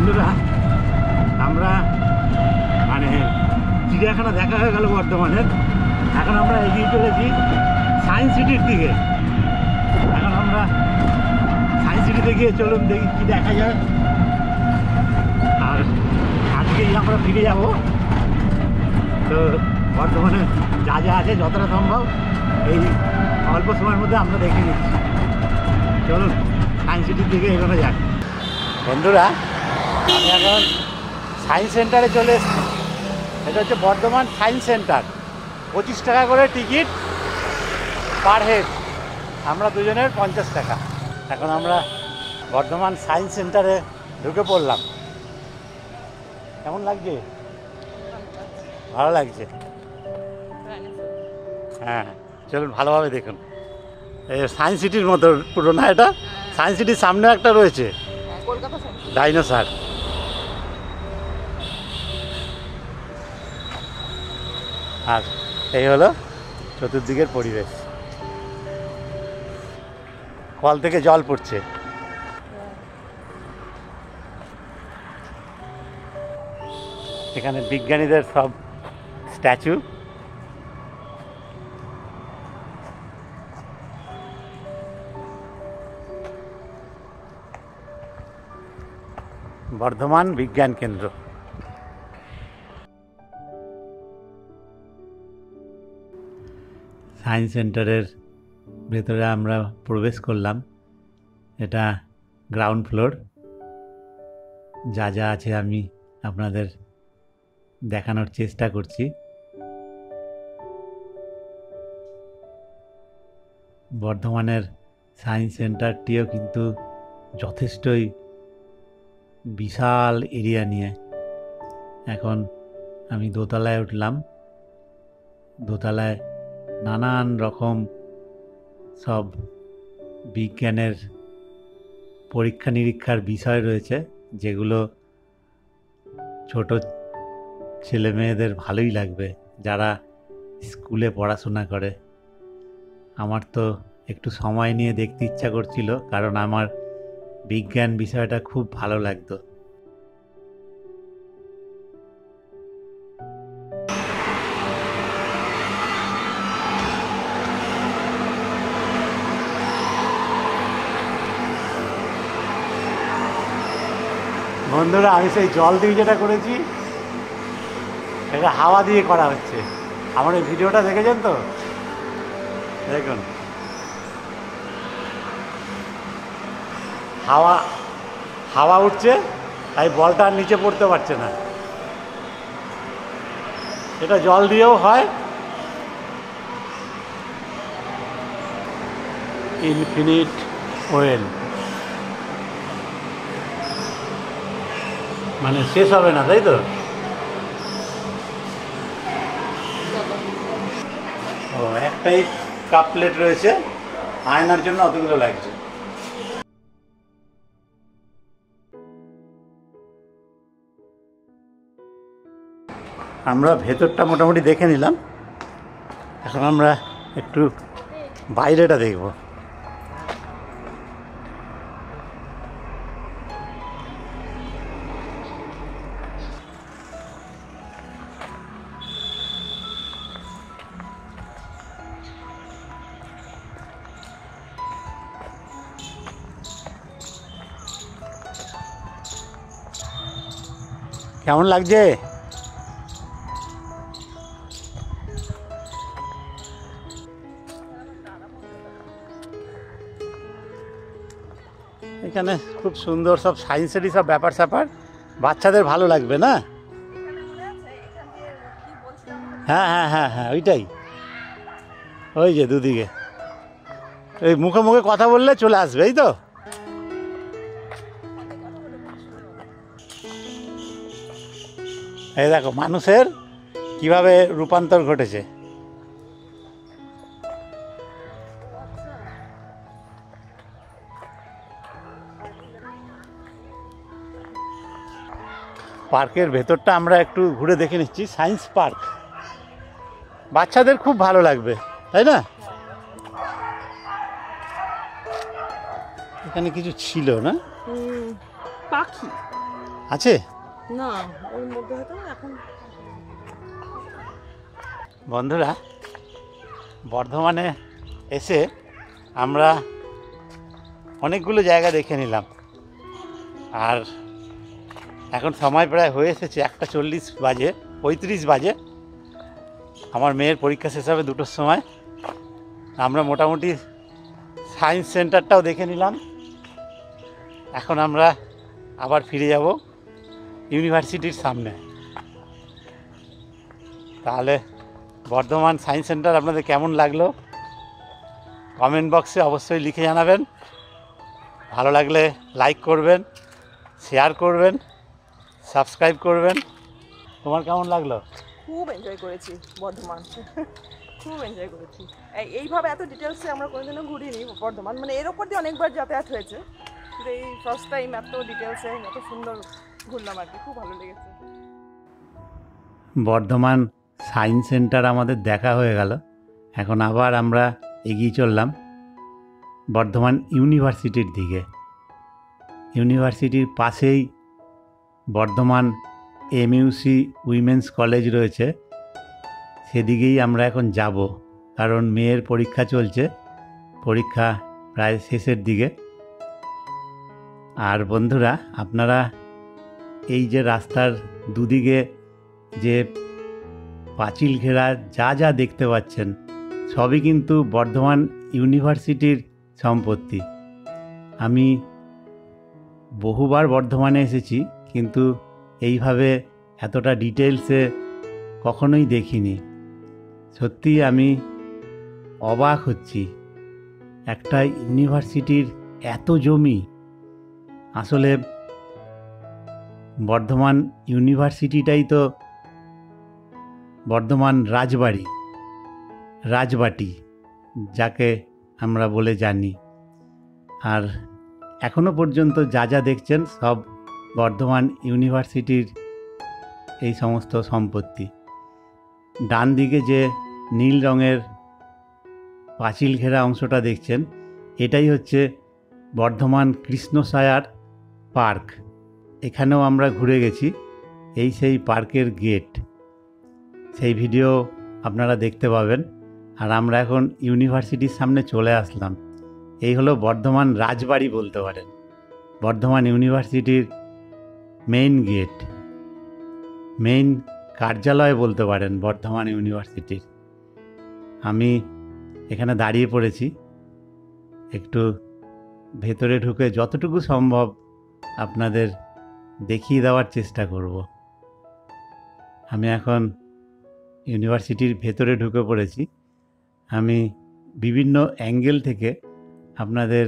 বন্ধুরা আমরা মানে চিড়িয়াখানা দেখা হয়ে গেল বর্ধমানের। এখন আমরা এগিয়ে চলেছি সায়েন্স সিটির দিকে। এখন আমরা সায়েন্স সিটিতে গিয়ে চলুন দেখি কী দেখা যায়। আর আজকেই আমরা ফিরে যাব। তো বর্ধমানে যা যা আছে যতটা সম্ভব এই অল্প সময়ের মধ্যে আমরা দেখে নিচ্ছি। চলুন সায়েন্স সিটির দিকে এগোনো যাক। বন্ধুরা আমি এখন সায়েন্স সেন্টারে চলে এসেছি। এটা হচ্ছে বর্ধমান সায়েন্স সেন্টার। 25 টাকা করে টিকিট পার হেড, আমরা দুজনের 50 টাকা। এখন আমরা বর্ধমান সায়েন্স সেন্টারে ঢুকে পড়লাম। কেমন লাগছে? ভালো লাগছে? হ্যাঁ চলুন ভালোভাবে দেখুন। এই সায়েন্স সিটির মতো পুরো না এটা? সায়েন্স সিটির সামনে একটা রয়েছে ডাইনোসর। আর এই হলো চতুর্দিকের পরিবেশ। কল থেকে জল পড়ছে। এখানে বিজ্ঞানীদের সব স্ট্যাচু। বর্ধমান বিজ্ঞান কেন্দ্র। সায়েন্স সেন্টারের ভেতরে আমরা প্রবেশ করলাম। এটা গ্রাউন্ড ফ্লোর। যা যা আছে আমি আপনাদের দেখানোর চেষ্টা করছি। বর্ধমানের সায়েন্স সেন্টারটিও কিন্তু যথেষ্টই বিশাল এরিয়া নিয়ে। এখন আমি দোতলায় উঠলাম। দোতলায় নানান রকম সব বিজ্ঞানের পরীক্ষা নিরীক্ষার বিষয় রয়েছে, যেগুলো ছোট ছেলে মেয়েদের ভালোই লাগবে যারা স্কুলে পড়াশোনা করে। আমার তো একটু সময় নিয়ে দেখতে ইচ্ছা করছিল, কারণ আমার বিজ্ঞান বিষয়টা খুব ভালো লাগতো। বন্ধুরা আমি সেই জল দিয়ে যেটা করেছি এটা হাওয়া দিয়ে করা হচ্ছে। আমার এই ভিডিওটা দেখেছেন তো? দেখুন হাওয়া হাওয়া উঠছে, তাই বলটা আর নিচে পড়তে পারছে না। এটা জল দিয়েও হয়। ইনফিনিট ওয়েল, মানে শেষ হবে না, তাই তো? ও একটাই কাপ প্লেট রয়েছে, আয়নার জন্য অতগুলো লাগছে। আমরা ভেতরটা মোটামুটি দেখে নিলাম। এখন আমরা একটু বাইরেটা দেখব। কেমন লাগছে? এখানে খুব সুন্দর সব সায়েন্সেরই সব ব্যাপার স্যাপার, বাচ্চাদের ভালো লাগবে না? হ্যাঁ হ্যাঁ হ্যাঁ হ্যাঁ ওইটাই, ওই যে দুদিকে ওই মুখে মুখে কথা বললে চলে আসবে, এই তো। এই দেখো মানুষের কিভাবে রূপান্তর ঘটেছে। পার্কের ভেতরটা আমরা একটু ঘুরে দেখে নিচ্ছি। সায়েন্স পার্ক বাচ্চাদের খুব ভালো লাগবে, তাই না? এখানে কিছু ছিল না? পাখি আছে না, ওর মধ্যে হয়তো এখন। বন্ধুরা, বর্ধমানে এসে আমরা অনেকগুলো জায়গা দেখে নিলাম, আর এখন সময় প্রায় হয়ে এসেছে 1:40 বাজে, 35 বাজে। আমার মেয়ের পরীক্ষা শেষ হবে 2টোর সময়। আমরা মোটামুটি সায়েন্স সেন্টারটাও দেখে নিলাম। এখন আমরা আবার ফিরে যাব ইউনিভার্সিটির সামনে। তাহলে বর্ধমান সায়েন্স সেন্টার আপনাদের কেমন লাগলো কমেন্ট বক্সে অবশ্যই লিখে জানাবেন। ভালো লাগলে লাইক করবেন, শেয়ার করবেন, সাবস্ক্রাইব করবেন। তোমার কেমন লাগলো? খুব এনজয় করেছি বর্ধমান, খুব এনজয় করেছি। এইভাবে এত ডিটেলসে আমরা কোনোদিনও ঘুরিনি বর্ধমান, মানে এর ওপর দিয়ে অনেকবার যাতায়াত হয়েছে, কিন্তু এই ফার্স্ট টাইম এত ডিটেলসে এত সুন্দর ঘুরলাম আর কি, খুব ভালো লেগেছে। বর্ধমান সায়েন্স সেন্টার আমাদের দেখা হয়ে গেল। এখন আবার আমরা এগিয়ে চললাম বর্ধমান ইউনিভার্সিটির দিকে। ইউনিভার্সিটির পাশেই বর্ধমান MUC উইমেন্স কলেজ রয়েছে, সেদিকেই আমরা এখন যাব, কারণ মেয়ের পরীক্ষা চলছে, পরীক্ষা প্রায় শেষের দিকে। আর বন্ধুরা, আপনারা এই যে রাস্তার দুদিকে যে পাঁচিল ঘেরা যা যা দেখতে পাচ্ছেন, সবই কিন্তু বর্ধমান ইউনিভার্সিটির সম্পত্তি। আমি বহুবার বর্ধমানে এসেছি, কিন্তু এইভাবে এতটা ডিটেলসে কখনোই দেখিনি। সত্যি আমি অবাক হচ্ছি, একটা ইউনিভার্সিটির এত জমি। আসলে বর্ধমান ইউনিভার্সিটিটাই তো বর্ধমান রাজবাটি যাকে আমরা বলে জানি। আর এখনো পর্যন্ত যা যা দেখছেন সব বর্ধমান ইউনিভার্সিটির এই সমস্ত সম্পত্তি। ডান দিকে যে নীল রঙের পাঁচিল ঘেরা অংশটা দেখছেন, এটাই হচ্ছে বর্ধমান কৃষ্ণসায়ার পার্ক। এখানেও আমরা ঘুরে গেছি, এই সেই পার্কের গেট, সেই ভিডিও আপনারা দেখতে পাবেন। আর আমরা এখন ইউনিভার্সিটির সামনে চলে আসলাম। এই হলো বর্ধমান রাজবাড়ি বলতে পারেন, বর্ধমান ইউনিভার্সিটির মেইন গেট, মেইন কার্যালয় বলতে পারেন বর্ধমান ইউনিভার্সিটির। আমি এখানে দাঁড়িয়ে পড়েছি, একটু ভেতরে ঢুকে যতটুকু সম্ভব আপনাদের দেখিয়ে দেওয়ার চেষ্টা করব। আমি এখন ইউনিভার্সিটির ভেতরে ঢুকে পড়েছি। আমি বিভিন্ন অ্যাঙ্গেল থেকে আপনাদের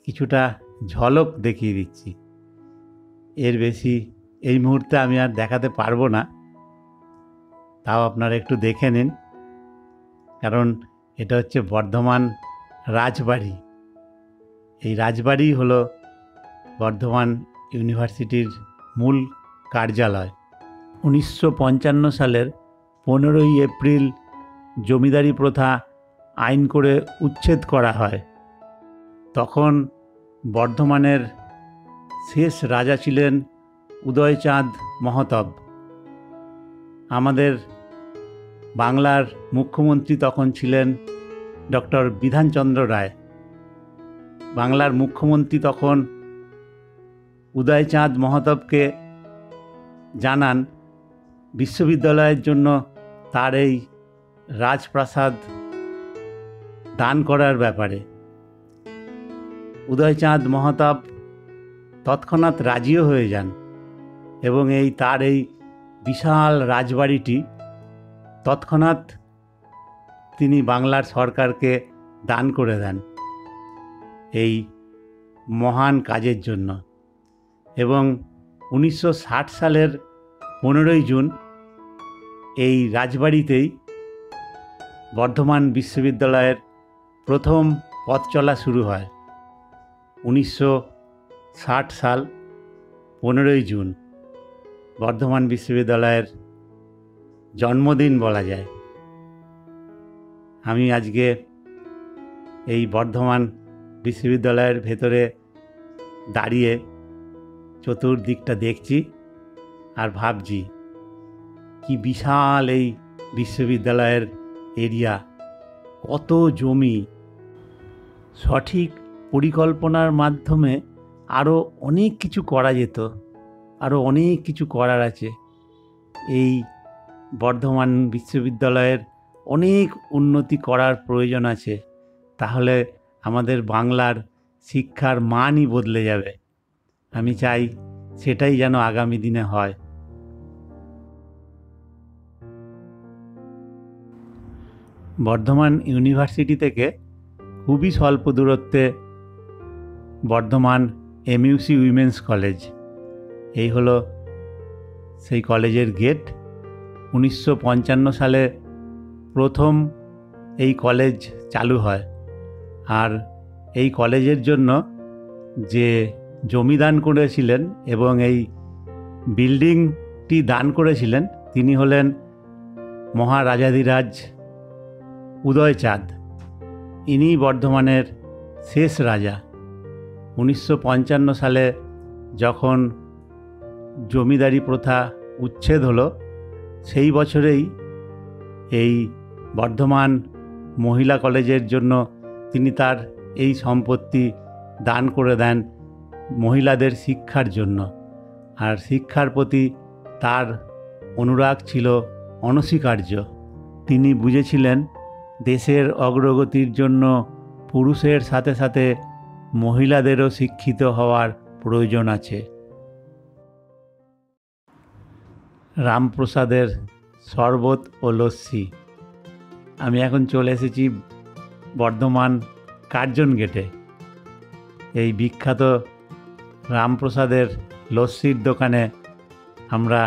কিছুটা ঝলক দেখিয়ে দিচ্ছি। এর বেশি এই মুহূর্তে আমি আর দেখাতে পারবো না, তাও আপনারা একটু দেখে নিন, কারণ এটা হচ্ছে বর্ধমান রাজবাড়ি। এই রাজবাড়ি হলো বর্ধমান ইউনিভার্সিটির মূল কার্যালয়। 1955 সালের 15ই এপ্রিল জমিদারি প্রথা আইন করে উচ্ছেদ করা হয়। তখন বর্ধমানের শেষ রাজা ছিলেন উদয়চাঁদ মহতব। আমাদের বাংলার মুখ্যমন্ত্রী তখন ছিলেন ডক্টর বিধানচন্দ্র রায়। বাংলার মুখ্যমন্ত্রী তখন উদয়চাঁদ মহতবকে জানান বিশ্ববিদ্যালয়ের জন্য তার এই রাজপ্রাসাদ দান করার ব্যাপারে। উদয়চাঁদ মহতাব তৎক্ষণাৎ রাজিও হয়ে যান এবং তার এই বিশাল রাজবাড়িটি তৎক্ষণাৎ তিনি বাংলার সরকারকে দান করে দেন এই মহান কাজের জন্য। এবং 1960 সালের 15ই জুন এই রাজবাড়িতেই বর্ধমান বিশ্ববিদ্যালয়ের প্রথম পথ চলা শুরু হয়। 1960 সাল 15ই জুন বর্ধমান বিশ্ববিদ্যালয়ের জন্মদিন বলা যায়। আমি আজকে এই বর্ধমান বিশ্ববিদ্যালয়ের ভেতরে দাঁড়িয়ে চতুর্দিকটা দেখছি আর ভাবছি কি বিশাল এই বিশ্ববিদ্যালয়ের এরিয়া, কত জমি। সঠিক পরিকল্পনার মাধ্যমে আরও অনেক কিছু করা যেত, আরও অনেক কিছু করার আছে। এই বর্ধমান বিশ্ববিদ্যালয়ের অনেক উন্নতি করার প্রয়োজন আছে, তাহলে আমাদের বাংলার শিক্ষার মানই বদলে যাবে। আমি চাই সেটাই যেন আগামী দিনে হয়। বর্ধমান ইউনিভার্সিটি থেকে খুবই স্বল্প দূরত্বে বর্ধমান MUC উইমেন্স কলেজ। এই হলো সেই কলেজের গেট। 1955 সালে প্রথম এই কলেজ চালু হয়। আর এই কলেজের জন্য যে জমি দান করেছিলেন এবং এই বিল্ডিংটি দান করেছিলেন তিনি হলেন মহারাজাধিরাজ উদয়চাঁদ। ইনি বর্ধমানের শেষ রাজা। 1955 সালে যখন জমিদারি প্রথা উচ্ছেদ হলো, সেই বছরেই এই বর্ধমান মহিলা কলেজের জন্য তিনি তার এই সম্পত্তি দান করে দেন মহিলাদের শিক্ষার জন্য। আর শিক্ষার প্রতি তার অনুরাগ ছিল অনস্বীকার্য। তিনি বুঝেছিলেন দেশের অগ্রগতির জন্য পুরুষের সাথে সাথে মহিলাদেরও শিক্ষিত হওয়ার প্রয়োজন আছে। রামপ্রসাদের শরবত ও লস্যি। আমি এখন চলে এসেছি বর্ধমান কার্জন গেটে। এই বিখ্যাত রামপ্রসাদের লস্যির দোকানে আমরা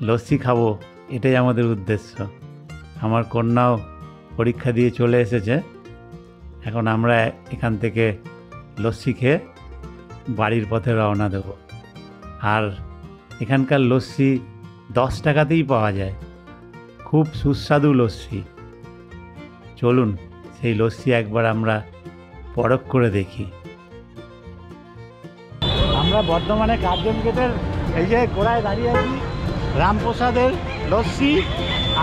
লস্যি খাবো, এটাই আমাদের উদ্দেশ্য। আমার কন্যাও পরীক্ষা দিয়ে চলে এসেছে। এখন আমরা এখান থেকে লস্যি খেয়ে বাড়ির পথে রওনা দেব। আর এখানকার লস্যি 10 টাকাতেই পাওয়া যায়, খুব সুস্বাদু লস্যি। চলুন সেই লস্যি একবার আমরা পরখ করে দেখি। আমরা বর্ধমানে কার্জন গেটের এই যে গোড়ায় দাঁড়িয়ে আছি। রামপ্রসাদের লস্যি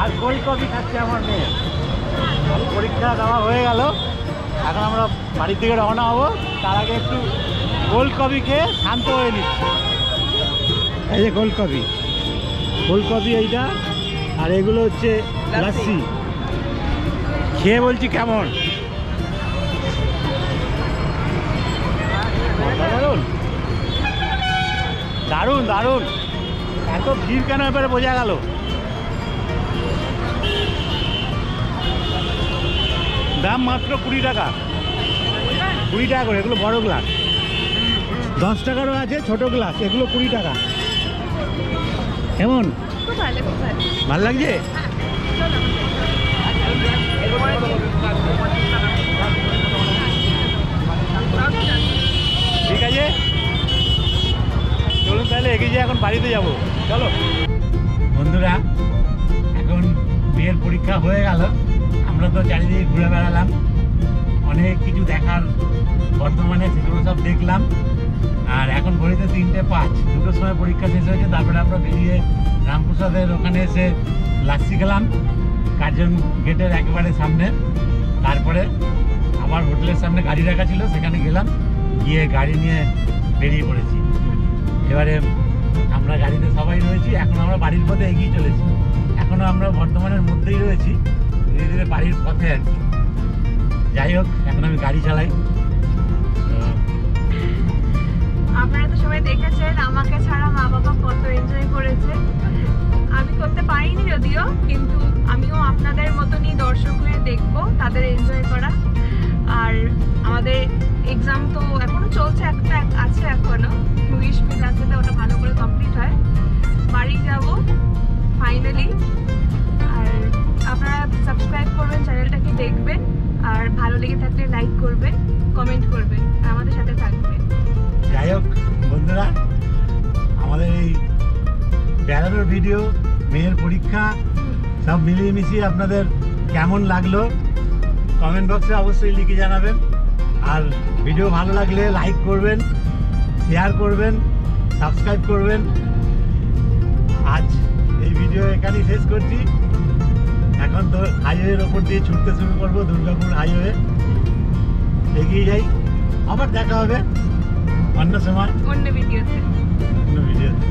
আর কোল্ড কফি খাচ্ছে আমার মেয়ে। পরীক্ষা দেওয়া হয়ে গেল, এখন আমরা বাড়ির থেকে রওনা হবো। তার আগে একটু কোল্ড কফি খেয়ে শান্ত হয়ে নিচ্ছি। এই যে কোল্ড কফি এইটা, আর এগুলো হচ্ছে লস্যি। খেয়ে বলছি কেমন। দারুণ দারুণ দারুণ। এত ভিড় কেন এবারে বোঝা গেল। দাম মাত্র 20 টাকা, 20 টাকা করে। এগুলো বড় গ্লাস, 10 টাকারও আছে ছোট গ্লাস, এগুলো 20 টাকা। কেমন, ভাল লাগছে? ঠিক আছে, চলুন তাহলে এগিয়ে যাই, এখন বাড়িতে যাব। চলো বন্ধুরা, এখন মেয়ের পরীক্ষা হয়ে গেল। আমরা তো চারিদিকে ঘুরে বেড়ালাম, অনেক কিছু দেখার বর্তমানে সেগুলো সব দেখলাম। আর এখন ঘড়িতে 3:05, 2টোর সময় পরীক্ষা শেষ হয়েছে। তারপরে আমরা বেরিয়ে রামপ্রসাদের ওখানে এসে লাচ্ছি খেলাম কার্জন গেটের একেবারে সামনে। তারপরে আমার হোটেলের সামনে গাড়ি রাখা ছিল, সেখানে গেলাম, গিয়ে গাড়ি নিয়ে বেরিয়ে পড়েছি। এবারে আমরা গাড়িতে সবাই রয়েছি। এখন আমরা বাড়ির পথে এগিয়ে চলেছি। এখনও আমরা বর্ধমানের মধ্যেই রয়েছি, ধীরে ধীরে বাড়ির পথে আর কি। যাই হোক, এখন আমি গাড়ি চালাই। আপনারা তো সবাই দেখেছেন আমাকে ছাড়া মা বাবা কত এনজয় করেছে। আমি করতে পারিনি যদিও, কিন্তু আমিও আপনাদের মতনই দর্শক হয়ে দেখবো তাদের এনজয় করা। আর আমাদের এক্সাম তো এখনো চলছে, একটা আছে এখনো 20 মিনিট আছে, ওটা ভালো করে কমপ্লিট হয়, বাড়ি যাব ফাইনালি। আর আপনারা সাবস্ক্রাইব করবেন, চ্যানেলটাকে দেখবেন, আর ভালো লেগে থাকলে লাইক করবেন, কমেন্ট করবেন, আর আমাদের সাথে থাকবেন। যাই হোক বন্ধুরা, আমাদের এই বেড়ানোর ভিডিও, মেয়ের পরীক্ষা সব মিলিয়ে মিশিয়ে আপনাদের কেমন লাগলো কমেন্ট বক্সে অবশ্যই লিখে জানাবেন। আর ভিডিও ভালো লাগলে লাইক করবেন, শেয়ার করবেন, সাবস্ক্রাইব করবেন। আজ এই ভিডিও এখানেই শেষ করছি। এখন তো হাইওয়ের ওপর দিয়ে ছুটতে শুরু করবো, দুর্গাপুর হাইওয়ে। এগিয়ে যাই, আবার দেখা হবে অন্য সময় অন্য ভিডিওতে। অন্য ভিডিওতে।